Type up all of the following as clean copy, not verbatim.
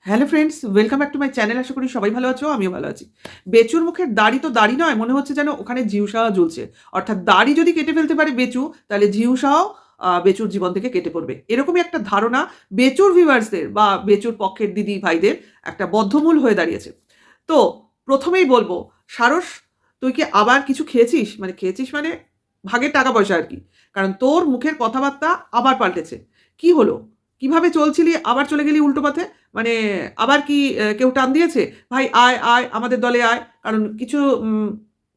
Hello friends, welcome back to my channel. আশা করি সবাই ভালো আছো, আমিও ভালো আছি। বেচুর মুখের দাড়ি তো দাড়ি নয়, মনে হচ্ছে যেন ওখানে ঝিউসাওয়া ঝুলছে। অর্থাৎ দাড়ি যদি কেটে ফেলতে পারে বেচু, তাহলে ঝিউসাও বেচুর জীবন থেকে কেটে পড়বে। এরকমই একটা ধারণা বেচুর ভিউয়ার্সদের বা বেচুর পক্ষের দিদি ভাইদের একটা বদ্ধমূল হয়ে দাঁড়িয়েছে। তো প্রথমেই বলবো, সারস, তুই কি আবার কিছু খেয়েছিস? মানে খেয়েছিস মানে ভাগের টাকা পয়সা আর কি। কারণ তোর মুখের কথাবার্তা আবার পাল্টেছে। কি হলো? কিভাবে চলছিলি আবার চলে গেলি উল্টো পথে? মানে আবার কি কেউ টান দিয়েছে? "ভাই আয়, আয় আমাদের দলে আয়।" কারণ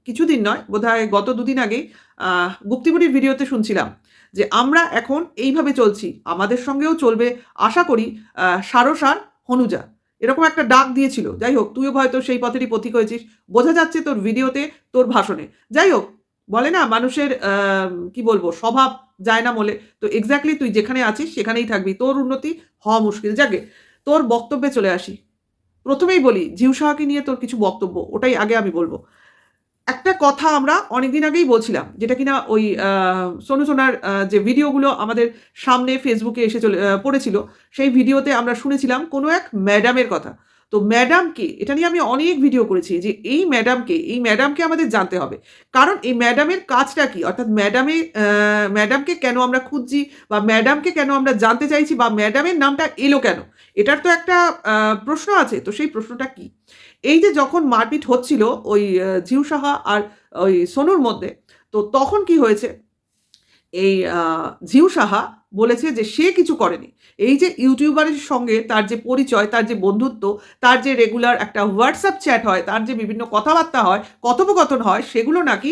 কিছুদিন নয়, বোধহয় গত ২ দিন আগেই গুপ্তিমুনির ভিডিওতে শুনছিলাম যে, "আমরা এখন এইভাবে চলছি। আমাদের সঙ্গেও চলবে আশা করি সারস আর হনুজা।" এরকম একটা ডাক দিয়েছিল। যাই হোক, তুইও হয়তো সেই পথেরই পথিক হয়েছিস। বোঝা যাচ্ছে তোর ভিডিওতে, তোর ভাষণে। যাই হোক, বলে না মানুষের কি বলবো, স্বভাব যায় না মলে। তো এক্সাক্টলি তুই যেখানে আছিস সেখানেই থাকবি। তোর উন্নতি হওয়া মুশকিল। যাকগে, তোর বক্তব্যে চলে আসি। প্রথমেই বলি, ঝিউ সাহাকে নিয়ে তোর কিছু বক্তব্য, ওটাই আগে আমি বলব। একটা কথা আমরা অনেকদিন আগেই বলছিলাম, যেটা কিনা ওই সোনু সোনার যে ভিডিওগুলো আমাদের সামনে ফেসবুকে এসে পড়েছিল, সেই ভিডিওতে আমরা শুনেছিলাম কোনো এক ম্যাডামের কথা। তো ম্যাডাম কে? এটা নিয়ে আমি অনেক ভিডিও করেছি যে এই ম্যাডামকে আমাদের জানতে হবে। কারণ এই ম্যাডামের কাজটা কি? অর্থাৎ ম্যাডামকে কেন আমরা খুঁজছি বা ম্যাডামকে কেন আমরা জানতে চাইছি বা ম্যাডামের নামটা এলো কেন? এটার তো একটা প্রশ্ন আছে। তো সেই প্রশ্নটা কি? এই যে যখন মারপিট হচ্ছিল ওই ঝিউ সাহা আর ওই সোনুর মধ্যে, তো তখন কি হয়েছে? এই ঝিউ সাহা বলেছে যে সে কিছু করেনি। এই যে ইউটিউবারের সঙ্গে তার যে পরিচয়, তার যে বন্ধুত্ব, তার যে রেগুলার একটা হোয়াটসঅ্যাপ চ্যাট হয়, তার যে বিভিন্ন কথাবার্তা হয়, কথোপকথন হয়, সেগুলো নাকি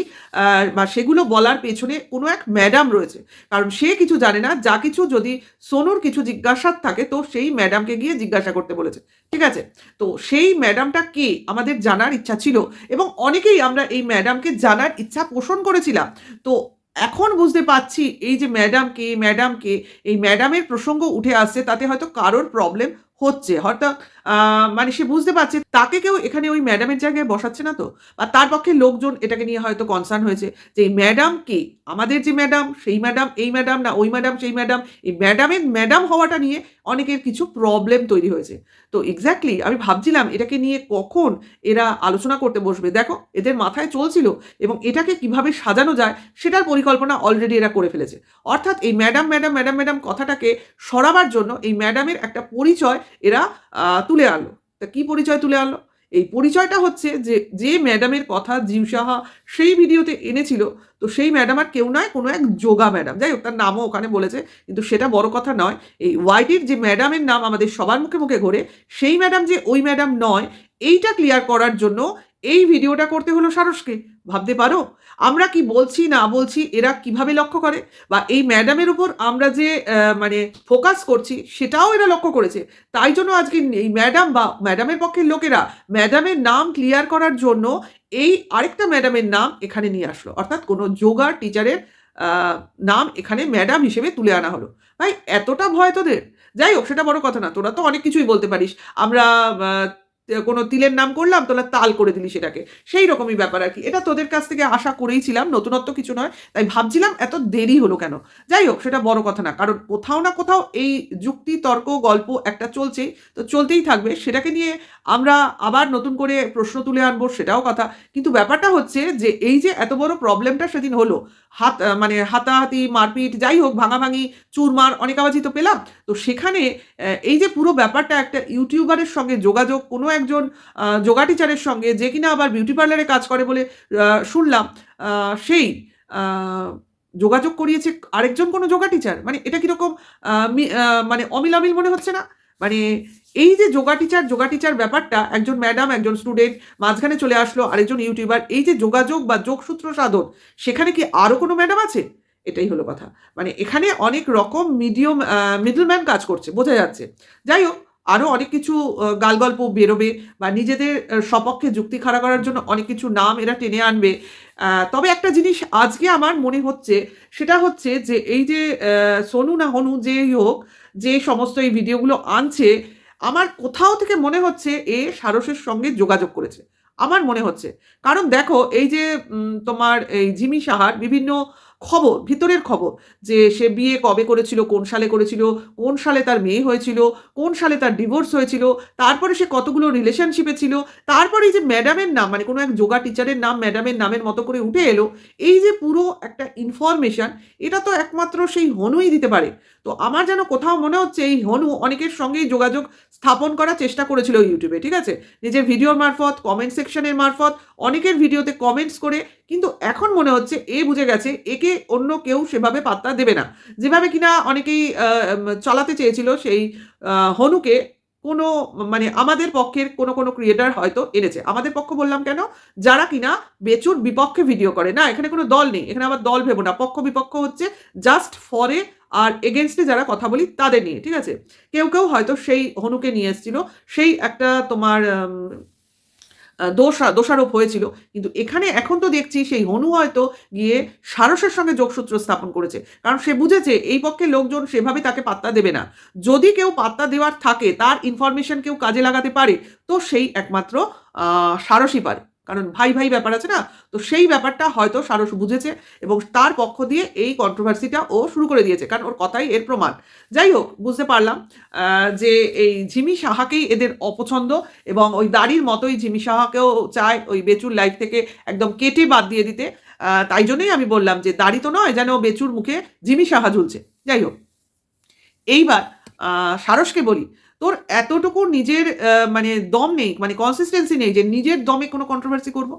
বা সেগুলো বলার পেছনে কোনো এক ম্যাডাম রয়েছে। কারণ সে কিছু জানে না। যা কিছু যদি সোনুর কিছু জিজ্ঞাসার থাকে, তো সেই ম্যাডামকে গিয়ে জিজ্ঞাসা করতে বলেছে। ঠিক আছে? তো সেই ম্যাডামটা কে? আমাদের জানার ইচ্ছা ছিল এবং অনেকেই আমরা এই ম্যাডামকে জানার ইচ্ছা পোষণ করেছিলাম। তো এখন বুঝতে পারছি এই যে ম্যাডাম কে, এই ম্যাডামের প্রসঙ্গ উঠে আসছে, তাতে হয়তো কারোর প্রবলেম হচ্ছে। হয়তো মানে সে বুঝতে পারছে তাকে কেউ এখানে ওই ম্যাডামের জায়গায় বসাচ্ছে না তো? বা তার পক্ষে লোকজন এটাকে নিয়ে হয়তো কনসার্ন হয়েছে যে এই ম্যাডাম কে? আমাদের যে ম্যাডাম, সেই ম্যাডাম, এই ম্যাডাম না ওই ম্যাডাম, সেই ম্যাডাম। এই ম্যাডামের ম্যাডাম হওয়াটা নিয়ে অনেকের কিছু প্রবলেম তৈরি হয়েছে। তো এক্সাক্টলি আমি ভাবছিলাম এটাকে নিয়ে কখন এরা আলোচনা করতে বসবে। দেখো, এদের মাথায় চলছিল এবং এটাকে কিভাবে সাজানো যায় সেটার পরিকল্পনা অলরেডি এরা করে ফেলেছে। অর্থাৎ এই ম্যাডাম কথাটাকে সরাবার জন্য এই ম্যাডামের একটা পরিচয় এরা তুলে আনলো। তা কি পরিচয় তুলে আনলো? এই পরিচয়টা হচ্ছে যে, যে ম্যাডামের কথা জিউ সাহা সেই ভিডিওতে এনেছিল, তো সেই ম্যাডাম আর কেউ নয়, কোনো এক যোগা ম্যাডাম। যাই হোক, তার নামও ওখানে বলেছে, কিন্তু সেটা বড় কথা নয়। এই ওয়াইটির যে ম্যাডামের নাম আমাদের সবার মুখে মুখে ঘোরে, সেই ম্যাডাম যে ওই ম্যাডাম নয়, এইটা ক্লিয়ার করার জন্য এই ভিডিওটা করতে হলো সারসকে। ভাবতে পারো? আমরা কি বলছি না বলছি এরা কিভাবে লক্ষ্য করে? বা এই ম্যাডামের উপর আমরা যে মানে ফোকাস করছি সেটাও এরা লক্ষ্য করেছে। তাই জন্য আজকে এই ম্যাডাম বা ম্যাডামের পক্ষের লোকেরা ম্যাডামের নাম ক্লিয়ার করার জন্য এই আরেকটা ম্যাডামের নাম এখানে নিয়ে আসলো। অর্থাৎ কোনো যোগা টিচারের আ নাম এখানে ম্যাডাম হিসেবে তুলে আনা হলো। ভাই, এতটা ভয় তোদের? যাই হোক, সেটা বড় কথা না। তোরা তো অনেক কিছুই বলতে পারিস। আমরা আ কোনো তিলের নাম করলাম, তোরা তাল করে দিলি সেটাকে। সেই রকমই ব্যাপার আরকি। এটা তোদের কাছ থেকে আশা করেই ছিলাম, নতুনত্ব কিছু নয়। তাই ভাবছিলাম এত দেরি হলো কেন? যাই হোক, সেটা বড় কথা না। কারণ কোথাও না কোথাও এই যুক্তি, তর্ক, গল্প একটা চলছেই। তো চলতেই থাকবে। সেটাকে নিয়ে আমরা আবার নতুন করে প্রশ্ন তুলে আনবো, সেটাও কথা। কিন্তু ব্যাপারটা হচ্ছে যে এই যে এত বড় প্রবলেমটা সেদিন হলো, মানে হাতাহাতি, মারপিট, যাই হোক, ভাঙাভাঙি, চুরমার, অনেক আওয়াজই তো পেলাম। তো সেখানে এই যে পুরো ব্যাপারটা একটা ইউটিউবারের সঙ্গে যোগাযোগ, কোনো একজন যোগা টিচারের সঙ্গে, যে কিনা আবার বিউটি পার্লারে কাজ করে বলে শুনলাম, আ সেই আ যোগাযোগ করিয়েছে আরেকজন কোনো যোগা টিচার। মানে এটা কিরকম আ মি আ মানে অমিল মনে হচ্ছে না? মানে এই যে যোগা টিচার ব্যাপারটা, একজন ম্যাডাম, একজন স্টুডেন্ট, মাঝখানে চলে আসলো আরেকজন ইউটিউবার। এই যে যোগাযোগ বা যোগসূত্র সাধন, সেখানে কি আরো কোনো ম্যাডাম আছে? এটাই হলো কথা। মানে এখানে অনেক রকম মিডলম্যান কাজ করছে, বোঝা যাচ্ছে। যাই হোক, আরো অনেক কিছু গালগল্প বেরোবে বা নিজেদের সপক্ষে যুক্তি খাড়া করার জন্য অনেক কিছু নাম এরা টেনে আনবে। তবে একটা জিনিস আজকে আমার মনে হচ্ছে, সেটা হচ্ছে যে এই যে সোনু না হনু যেই হোক, যে সমস্ত এই ভিডিওগুলো আনছে, আমার কোথাও থেকে মনে হচ্ছে এ সারসের সঙ্গে যোগাযোগ করেছে। আমার মনে হচ্ছে। কারণ দেখো, এই যে তোমার এই জিমি সাহার বিভিন্ন খবর, ভিতরের খবর, যে সে বিয়ে কবে করেছিল, কোন সালে করেছিল, কোন সালে তার মেয়ে হয়েছিল, কোন সালে তার ডিভোর্স হয়েছিল, তারপরে সে কতগুলো রিলেশনশিপে ছিল, তারপরে এই যে ম্যাডামের নাম, মানে কোনো এক যোগা টিচারের নাম ম্যাডামের নামের মতো করে উঠে এলো, এই যে পুরো একটা ইনফরমেশন, এটা তো একমাত্র সেই হনুই দিতে পারে। তো আমার যেন কোথাও মনে হচ্ছে এই হনু অনেকের সঙ্গেই যোগাযোগ স্থাপন করার চেষ্টা করেছিল ইউটিউবে, ঠিক আছে, নিজের ভিডিওর মারফত, কমেন্ট সেকশনের মারফত, অনেকের ভিডিওতে কমেন্টস করে। কিন্তু এখন মনে হচ্ছে এ বুঝে গেছে একে অন্য কেউ সেভাবে পাত্তা দেবে না, যেভাবে কিনা অনেকেই চালাতে চেয়েছিল সেই হনুকে। কোনো মানে আমাদের পক্ষের কোনো কোনো ক্রিয়েটার হয়তো এনেছে, আমাদের পক্ষ বললাম কেন, যারা কিনা বেচুর বিপক্ষে ভিডিও করে না, এখানে কোনো দল নেই, এখানে আবার দল ভেবো না, পক্ষ বিপক্ষ হচ্ছে জাস্ট ফরে আর এগেনস্টে যারা কথা বলি তাদের নিয়ে, ঠিক আছে। কেউ কেউ হয়তো সেই হনুকে নিয়ে এসেছিল, সেই একটা তোমার দোষারোপ হয়েছিল। কিন্তু এখানে এখন তো দেখছি সেই হনু হয়তো গিয়ে সারসের সঙ্গে যোগসূত্র স্থাপন করেছে, কারণ সে বুঝেছে এই পক্ষে লোকজন সেভাবে তাকে পাত্তা দেবে না। যদি কেউ পাত্তা দেওয়ার থাকে, তার ইনফরমেশন কেউ কাজে লাগাতে পারে, তো সেই একমাত্র সারসই পারে, কারণ ভাই ভাই ব্যাপার আছে না। তো সেই ব্যাপারটা হয়তো সারস বুঝেছে এবং তার পক্ষ দিয়ে এই কন্ট্রোভার্সিটা ও শুরু করে দিয়েছে, কারণ ওর কথাই এর প্রমাণ। যাই হোক, বুঝতে পারলাম যে এই ঝিমি সাহাকেই এদের অপছন্দ, এবং ওই দাড়ির মতোই ঝিমি সাহাকেও চায় ওই বেচুর লাইফ থেকে একদম কেটে বাদ দিয়ে দিতে। তাই জন্যই আমি বললাম যে দাড়ি তো নয়, যেন বেচুর মুখে ঝিমি সাহা ঝুলছে। যাই হোক, এইবার সারসকে বলি, তোর এতটুকু নিজের মানে দম নেই, মানে কনসিস্টেন্সি নেই যে নিজের দমে কোনো কন্ট্রোভার্সি করবো।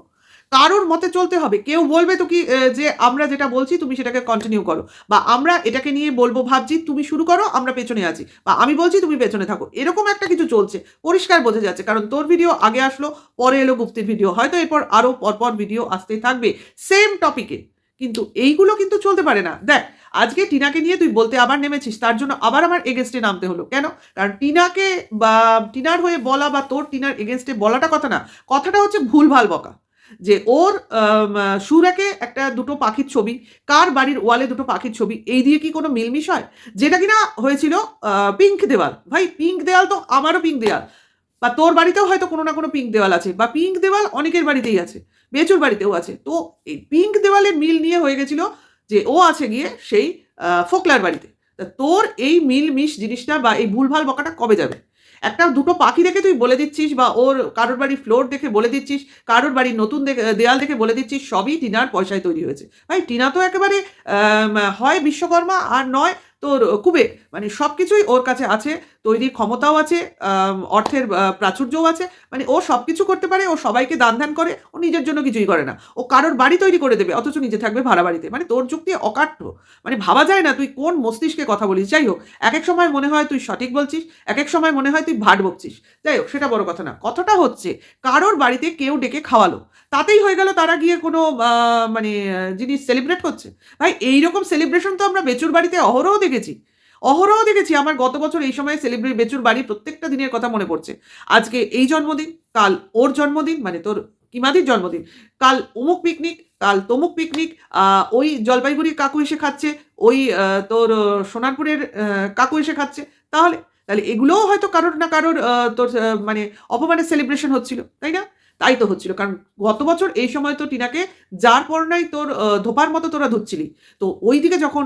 কারোর মতে চলতে হবে। কেউ বলবে তো কি যে আমরা যেটা বলছি তুমি সেটাকে কন্টিনিউ করো, বা আমরা এটাকে নিয়ে বলবো ভাবছি তুমি শুরু করো, আমরা পেছনে আছি, বা আমি বলছি তুমি পেছনে থাকো, এরকম একটা কিছু চলছে, পরিষ্কার বোঝা যাচ্ছে। কারণ তোর ভিডিও আগে আসলো, পরে এলো গুপ্তির ভিডিও, হয়তো এরপর আরও পরপর ভিডিও আসতেই থাকবে সেম টপিকে। কিন্তু এইগুলো কিন্তু চলতে পারে না। দেখ, আজকে টিনাকে নিয়ে তুই বলতে আবার নেমেছিস, তার জন্য আবার আমার এগেনস্টে নামতে হলো কেন? কারণ টিনাকে বা টিনার হয়ে বলা বা তোর টিনার এগেনস্টে বলাটা কথা না, কথাটা হচ্ছে ভুলভাল বকা। যে ওর সুরাকে একটা দুটো পাখির ছবি, কার বাড়ির ওয়ালে দুটো পাখির ছবি, এই দিয়ে কি কোনো মিলমিশ হয়? যেটা কিনা হয়েছিল পিঙ্ক দেওয়াল, ভাই পিঙ্ক দেওয়াল তো আমারও পিঙ্ক দেওয়াল, বা তোর বাড়িতেও হয়তো কোনো না কোনো পিঙ্ক দেওয়াল আছে, বা পিঙ্ক দেওয়াল অনেকের বাড়িতেই আছে, বেচুর বাড়িতেও আছে। তো এই পিঙ্ক দেওয়ালের মিল নিয়ে হয়ে গেছিল যে ও আছে গিয়ে সেই ফোকলার বাড়িতে। তা তোর এই মিল মিশ জিনিসটা বা এই ভুলভাল বকাটা কবে যাবে? একটা দুটো পাখি দেখে তুই বলে দিচ্ছিস, বা ওর কারোর বাড়ির ফ্লোর দেখে বলে দিচ্ছিস, কারোর বাড়ির নতুন দেয়াল দেখে বলে দিচ্ছিস সবই টিনার পয়সায় তৈরি হয়েছে। ভাই টিনা তো একেবারে হয় বিশ্বকর্মা আর নয় তোর কুবের, মানে সব কিছুই ওর কাছে আছে, তৈরির ক্ষমতাও আছে, অর্থের প্রাচুর্যও আছে, মানে ও সব কিছু করতে পারে, ও সবাইকে দান ধ্যান করে, ও নিজের জন্য কিছুই করে না। ও কারোর বাড়ি তৈরি করে দেবে অথচ নিজে থাকবে ভাড়া বাড়িতে, মানে তোর যুক্তি অকাট্য, মানে ভাবা যায় না তুই কোন মস্তিষ্কে কথা বলিস। যাই হোক, এক এক সময় মনে হয় তুই সঠিক বলছিস, এক এক সময় মনে হয় তুই ভাট বকছিস। যাই হোক, সেটা বড় কথা না, কথাটা হচ্ছে কারোর বাড়িতে কেউ ডেকে খাওয়ালো, তাতেই হয়ে গেল তারা গিয়ে কোনো মানে জিনিস সেলিব্রেট করছে। ভাই এইরকম সেলিব্রেশন তো আমরা বেচুর বাড়িতে অহরহ দেখেছি, অহরহ দেখেছি। আমার গত বছর এই সময় সেলিব্রেট বেচুর বাড়ির প্রত্যেকটা দিনের কথা মনে পড়ছে। আজকে এই জন্মদিন, কাল ওর জন্মদিন, মানে তোর কিমাদির জন্মদিন, কাল অমুক পিকনিক, কাল তমুক পিকনিক, ওই জলপাইগুড়ির কাকু এসে খাচ্ছে, ওই তোর সোনারপুরের কাকু এসে খাচ্ছে। তাহলে তাহলে এগুলোও হয়তো কারোর না কারোর তোর মানে অপমানের সেলিব্রেশন হচ্ছিল, তাই না? তাই তো হচ্ছিল, কারণ গত বছর এই সময় তো টিনাকে যার পর নাই তোর ধোপার মতো তোরা ধুচ্ছিলি। তো ওইদিকে যখন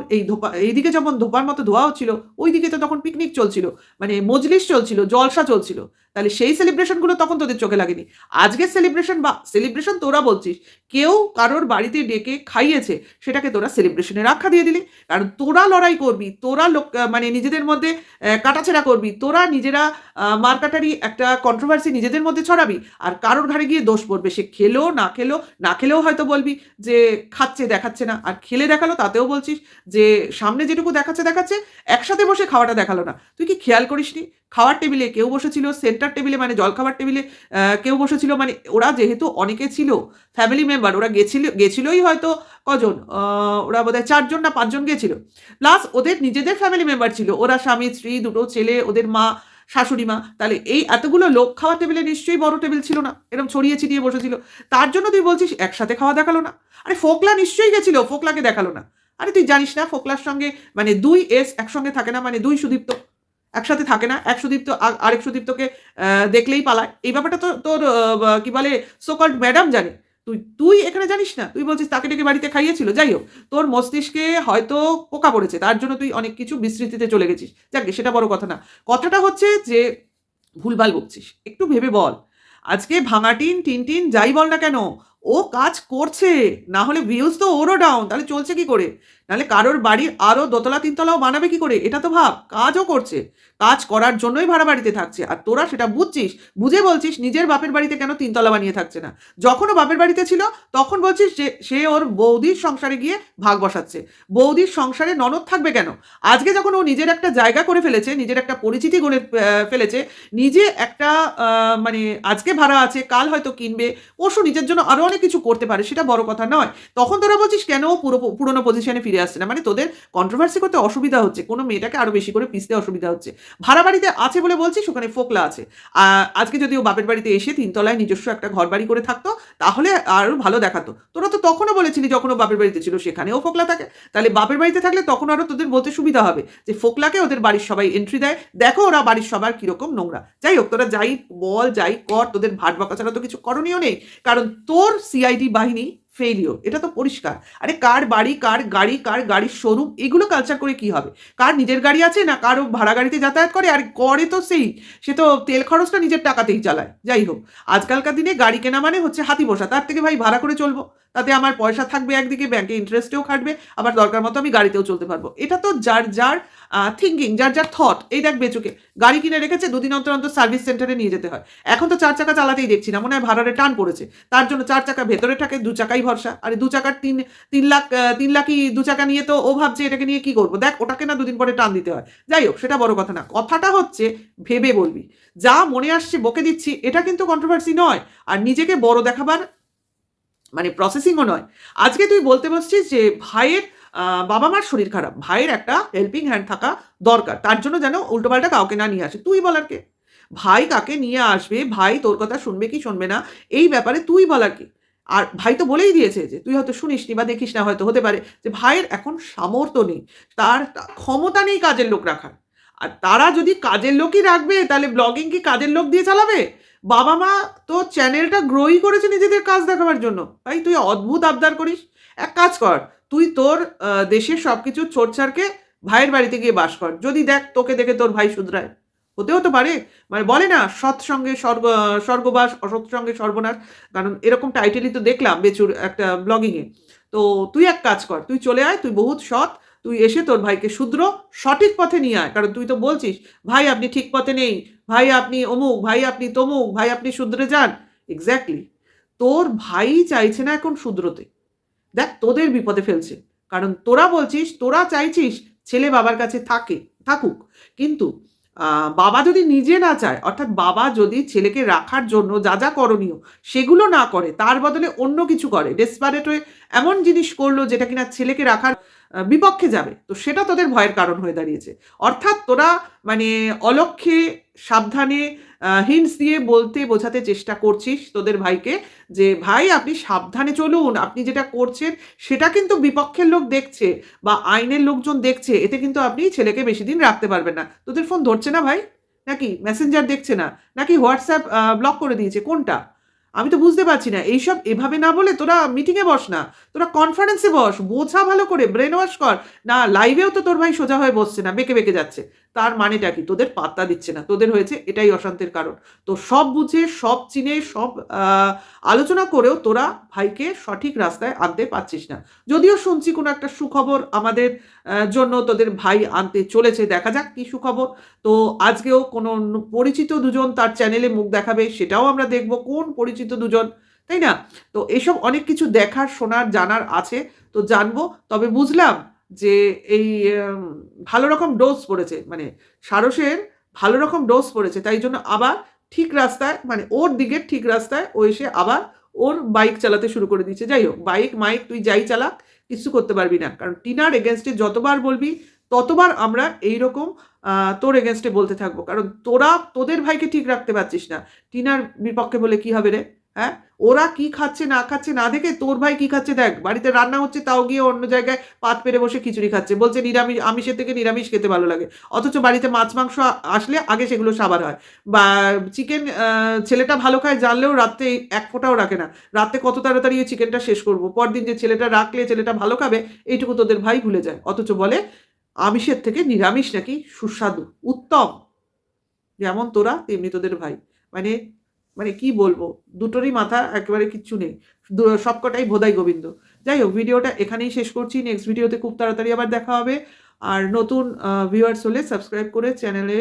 এইদিকে যেমন ধোপার মতো ধোয়া হচ্ছিল, ওইদিকে তো তখন পিকনিক চলছিল, মানে মজলিস চলছিল, জলসা চলছিল। তাহলে সেই সেলিব্রেশনগুলো তখন তোদের চোখে লাগেনি। আজকের সেলিব্রেশন বা সেলিব্রেশন তোরা বলছিস, কেউ কারোর বাড়িতে ডেকে খাইয়েছে, সেটাকে তোরা সেলিব্রেশনের আখ্যা দিয়ে দিলি। কারণ তোরা লড়াই করবি, তোরা লোক মানে নিজেদের মধ্যে কাটাছেড়া করবি, তোরা নিজেরা মারকাটারি একটা কন্ট্রোভার্সি নিজেদের মধ্যে ছড়াবি, আর কারোর ঘাড়ে গিয়ে দোষ পড়বে। সে খেলো না খেলো, না খেলেও হয়তো বলবি যে খাচ্ছে দেখাচ্ছে না, আর খেলে দেখালো তাতেও বলছিস যে সামনে যেটুকু দেখাচ্ছে দেখাচ্ছে, একসাথে বসে খাওয়াটা দেখালো না। তুই কি খেয়াল করিসনি খাওয়ার টেবিলে কেউ বসেছিল, সেন্টার টেবিলে মানে জলখাবার টেবিলে কেউ বসেছিল, মানে ওরা যেহেতু অনেকে ছিল ফ্যামিলি মেম্বার, ওরা গেছিলই হয়তো কজন, ওরা বোধহয় 4 জন না 5 জন গেছিল, প্লাস ওদের নিজেদের ফ্যামিলি মেম্বার ছিল, ওরা স্বামী স্ত্রী দুটো ছেলে, ওদের মা শাশুড়ি মা। তাহলে এই এতগুলো লোক খাওয়া টেবিলে নিশ্চয়ই বড় টেবিল ছিল না, এরকম ছড়িয়ে ছিটিয়ে বসেছিল। তার জন্য তুই বলছিস একসাথে খাওয়া দেখালো না? আরে ফোকলা নিশ্চয়ই গেছিল, ফোকলাকে দেখালো না? আরে তুই জানিস না ফোকলার সঙ্গে মানে 2 এস একসঙ্গে থাকে না, মানে 2 সুদীপ্ত একসাথে থাকে না, এক সুদীপ্ত আরেক সুদীপ্তকে দেখলেই পালায়। এই ব্যাপারটা তো তোর কি বলে সোকল্ড ম্যাডাম জানে। তুই এখানে জানিস না, তুই বলছিস তাকে ডেকে বাড়িতে খাইয়েছিল। যাই হোক, তোর মস্তিষ্কে হয়তো পোকা পড়েছে, তার জন্য তুই অনেক কিছু বিস্মৃতিতে চলে গেছিস। যাকে সেটা বড় কথা না। কথাটা হচ্ছে যে ভুলভাল বকছিস, একটু ভেবে বল। আজকে ভাঙাটিন টিনটিন যাই বল না কেন, ও কাজ করছে, না হলে ভিউজ তো ওরও ডাউন, তাহলে চলছে কি করে? নাহলে কারোর বাড়ির আরো দোতলা তিনতলাও বানাবে কি করে? এটা তো ভাব, কাজও করছে, কাজ করার জন্যই ভাড়া বাড়িতে থাকছে, আর তোরা সেটা বুঝছিস, বুঝে বলছিস নিজের বাপের বাড়িতে কেন তিনতলা বানিয়ে থাকছে না। যখন ও বাপের বাড়িতে ছিল তখন বলছিস যে সে ওর বৌদির সংসারে গিয়ে ভাগ বসাচ্ছে। বৌদির সংসারে ননদ থাকবে কেন? আজকে যখন ও নিজের একটা জায়গা করে ফেলেছে, নিজের একটা পরিচিতি গড়ে ফেলেছে, নিজে একটা মানে আজকে ভাড়া আছে, কাল হয়তো কিনবে, পরশু নিজের জন্য আরো অনেক কিছু করতে পারে, সেটা বড় কথা নয়। তখন তোরা বলছিস কেন ও পুরোনো পজিশনে ফিরে আসছে না। মানে তোদের কন্ট্রোভার্সি করতে অসুবিধা হচ্ছে, কোনো মেয়েটাকে আরো বেশি করে পিসতে অসুবিধা হচ্ছে। ভাড়া বাড়িতে আছে বলে বলছিস ওখানে ফোকলা আছে। আজকে যদি ও বাপের বাড়িতে এসে তিনতলায় নিজস্ব একটা ঘর বাড়ি করে থাকতো তাহলে আরো ভালো দেখাতো। তোরা তো তখনও বলেছিলি যখন ও বাপের বাড়িতে ছিল সেখানেও ফোকলা থাকে, তাহলে বাপের বাড়িতে থাকলে তখন আরো তোদের বলতে সুবিধা হবে যে ফোকলাকে ওদের বাড়ির সবাই এন্ট্রি দেয়, দেখো ওরা বাড়ির সবার কিরকম নোংরা। যাই হোক, তোরা যাই বল যাই কর, তোদের ভাট বকা ছাড়া তো কিছু করণীয় নেই, কারণ তোর সিআইডি বাহিনী ফেইলিওর, এটা তো পরিষ্কার। আরে কার বাড়ি, কার গাড়ি, কার গাড়ির শোরুম, এগুলো কালচার করে কি হবে? কার নিজের গাড়ি আছে না কারো ভাড়া গাড়িতে যাতায়াত করে? আর করে তো সে তো তেল খরচটা নিজের টাকাতেই চালায়। যাই হোক, আজকালকার দিনে গাড়ি কেনা মানে হচ্ছে হাতি বসা, তার থেকে ভাই ভাড়া করে চলবো, তাতে আমার পয়সা থাকবে, একদিকে ব্যাংকে ইন্টারেস্টেও খাটবে, আবার দরকার মতো আমি গাড়িতেও চলতে পারবো। এটা তো যার যার থিঙ্কিং, যার যার থট। এই দেখ বেচুকে গাড়ি কিনে রেখেছে, দুদিন অন্তর অন্তর সার্ভিস সেন্টারে নিয়ে যেতে হয়। এখন তো 4 চাকা চালাতেই দেখছি না, মনে হয় ভাড়ারে টান পড়েছে, তার জন্য 4 চাকা ভেতরে থাকে, 2 চাকাই ভরসা। আরে 2 চাকার 3 লাখই 2 চাকা নিয়ে, তো ও ভাবছে এটাকে নিয়ে কি করবো, দেখ ওটাকে না 2 দিন পরে টান দিতে হয়। যাই হোক, সেটা বড় কথা না। কথাটা হচ্ছে ভেবে বলবি, যা মনে আসছে বকে দিচ্ছি, এটা কিন্তু কন্ট্রোভার্সি নয়, আর নিজেকে বড় দেখাবার মানে প্রসেসিংও নয়। আজকে তুই বলতে বসছিস যে ভাইয়ের বাবা মার শরীর খারাপ, ভাইয়ের একটা হেল্পিং হ্যান্ড থাকা দরকার, তার জন্য যেন উল্টোপাল্টা কাউকে না নিয়ে আসে। তুই বলার কে? ভাই কাকে নিয়ে আসবে, ভাই তোর কথা শুনবে কি শুনবে না, এই ব্যাপারে তুই বলার কে? আর ভাই তো বলেই দিয়েছে যে তুই হয়তো শুনিসনি বা দেখিস না, হয়তো হতে পারে যে ভাইয়ের এখন সামর্থ্য নেই, তার ক্ষমতা নেই কাজের লোক রাখার। আর তারা যদি কাজের লোকই রাখবে তাহলে ব্লগিং কি কাজের লোক দিয়ে চালাবে? বাবা মা তো চ্যানেলটা গ্রোই করেছে নিজেদের কাজ দেখাবার জন্য। ভাই তুই অদ্ভুত আবদার করিস। এক কাজ কর, তুই তোর দেশের সব কিছু ছোড়ছাড়কে ভাইয়ের বাড়িতে গিয়ে বাস কর, যদি দেখ তোকে দেখে তোর ভাই শুধরায়। হতেও তো পারে, মানে বলে না সৎসঙ্গে স্বর্গবাস, অসৎ সঙ্গে সর্বনাশ, কারণ এরকম টাইটেলই তো দেখলাম বেচুর একটা ব্লগিংয়ে। তো তুই এক কাজ কর, তুই চলে আয়, তুই বহুত সৎ, তুই এসে তোর ভাইকে শুধরো, সঠিক পথে নিয়ে আয়। কারণ তুই তো বলছিস ভাই আপনি ঠিক পথে নেই, ভাই আপনি অমুক, ভাই আপনি তমুক, ভাই আপনি শুধরে যান। এক্স্যাক্টলি, তোর ভাই চাইছে না এখন শুধরোতে। দেখ তোদের বিপদে ফেলছে, কারণ তোরা বলছিস, তোরা চাইছিস ছেলে বাবার কাছে থাকুক, কিন্তু বাবা যদি নিজে না চায়, অর্থাৎ বাবা যদি ছেলেকে রাখার জন্য যা যা করণীয় সেগুলো না করে, তার বদলে অন্য কিছু করে, ডেসপারেট হয়ে এমন জিনিস করলো যেটা কিনা ছেলেকে রাখার বিপক্ষে যাবে, তো সেটা তোদের ভয়ের কারণ হয়ে দাঁড়িয়েছে। অর্থাৎ তোরা মানে অলক্ষ্যে সাবধানে হিন্টস দিয়ে বলতে বোঝাতে চেষ্টা করছিস তোদের ভাইকে যে ভাই আপনি সাবধানে চলুন, আপনি যেটা করছেন সেটা কিন্তু বিপক্ষের লোক দেখছে বা আইনের লোকজন দেখছে, এতে কিন্তু আপনি ছেলেকে বেশি দিন রাখতে পারবেন না। তোদের ফোন ধরছে না ভাই, নাকি মেসেঞ্জার দেখছে না, নাকি হোয়াটসঅ্যাপ ব্লক করে দিয়েছে, কোনটা? আমি তো বুঝতে পারছি না। এইসব এভাবে না বলে তোরা মিটিংয়ে বস না, তোরা কনফারেন্সে বস, বোঝা ভালো করে, ব্রেন ওয়াশ কর। না লাইভেও তো তোর ভাই সোজা হয়ে বসছে না, বেঁকে বেঁকে যাচ্ছে। তার মানেটা কি? তোদের পাত্তা দিচ্ছে না, তোদের হয়েছে এটাই অশান্তির কারণ। তো সব বুঝে, সব চিনে, সব আলোচনা করেও তোরা ভাইকে সঠিক রাস্তায় আনতে পারছিস না। যদিও শুনছি কোনো একটা সুখবর আমাদের জন্য তোদের ভাই আনতে চলেছে, দেখা যাক কি সুখবর। তো আজকেও কোনো পরিচিত দুজন তার চ্যানেলে মুখ দেখাবে, সেটাও আমরা দেখব কোন পরিচিত দুজন, তাই না? তো এসব অনেক কিছু দেখার, শোনার, জানার আছে, তো জানবো। তবে বুঝলাম যে এই ভালো রকম ডোজ পড়েছে, মানে সারসের ভালো রকম ডোজ পড়েছে, তাই জন্য আবার ঠিক রাস্তায়, মানে ওর দিকের ঠিক রাস্তায় ও এসে আবার ওর বাইক চালাতে শুরু করে দিয়েছে। যাই হোক, বাইক মাইক তুই যাই চালাক, কিছু করতে পারবি না, কারণ টিনার এগেনস্টে যতবার বলবি ততবার আমরা এইরকম তোর এগেনস্টে বলতে থাকবো, কারণ তোরা তোদের ভাইকে ঠিক রাখতে পারছিস না, টিনার বিপক্ষে বলে কি হবে রে? হ্যাঁ, ওরা কি খাচ্ছে না খাচ্ছে না দেখে তোর ভাই কি খাচ্ছে দেখ, বাড়িতে রান্না হচ্ছে তাও গিয়ে অন্য জায়গায় পাত পেরে বসে খিচুড়ি খাচ্ছে, বলছে নিরামিষ, আমিষের থেকে নিরামিষ খেতে ভালো লাগে। অথচ বাড়িতে মাছ মাংস আসলে আগে সেগুলো সাবার হয়। বা চিকেন, ছেলেটা ভালো খায় জানলেও রাত্রে এক ফোঁটাও রাখে না, রাতে কত তাড়াতাড়ি এই চিকেনটা শেষ করবো, পরদিন যে ছেলেটা রাখলে ছেলেটা ভালো খাবে এইটুকু তোদের ভাই ভুলে যায়। অথচ বলে আমিষের থেকে নিরামিষ নাকি সুস্বাদু, উত্তম। যেমন তোরা তেমনি তোদের ভাই। মানে মানে কি বলবো, দুটোরই মাথা একেবারে কিচ্ছু নেই, সবকটাই ভোদাই গোবিন্দ। যাই হোক, ভিডিওটা এখানেই শেষ করছি, নেক্সট ভিডিওতে খুব তাড়াতাড়ি আবার দেখা হবে। আর নতুন ভিউয়ার্স হলে সাবস্ক্রাইব করে চ্যানেলে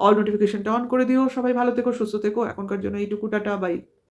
অল নোটিফিকেশনটা অন করে দিও। সবাই ভালো থেকো, সুস্থ থেকো, এখনকার জন্য এইটুকু, টাটা, বাই।